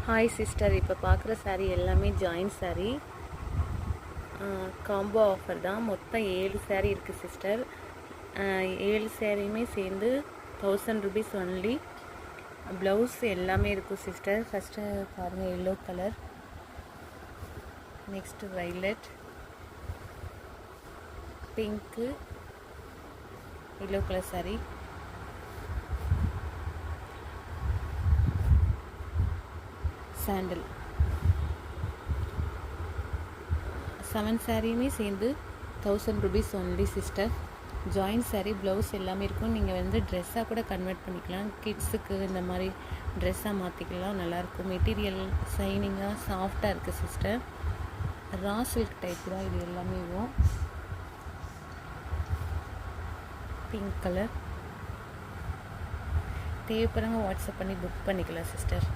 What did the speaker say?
Hi sister, இப்போ பார்க்குற saree எல்லாமே ஜாயின் saree. காம்போ ஆஃபர் தான். மொத்தம் 7 saree இருக்குது சிஸ்டர். 7 சாரியுமே சேர்ந்து 1000 rupees ஒன்லி. ப்ளவுஸ் எல்லாமே இருக்கும் சிஸ்டர். ஃபஸ்ட்டு பாருங்கள், yellow colour, next violet, pink, yellow colour saree, sandal. 7 சாரியுமே சேர்ந்து 1000 rupees only sister. Join saree, blouse எல்லாமே இருக்கும். நீங்கள் வந்து ட்ரெஸ்ஸாக கூட கன்வெர்ட் பண்ணிக்கலாம். கிட்ஸுக்கு இந்த மாதிரி ட்ரெஸ்ஸாக மாற்றிக்கலாம். நல்லாயிருக்கும். மெட்டீரியல் ஷைனிங்காக சாஃப்டாக இருக்குது சிஸ்டர். ரா சில்க் டைப் தான் இது எல்லாமே. Pink colour. தேவைப்படுறவங்க வாட்ஸ்அப் பண்ணி புக் பண்ணிக்கலாம் சிஸ்டர்.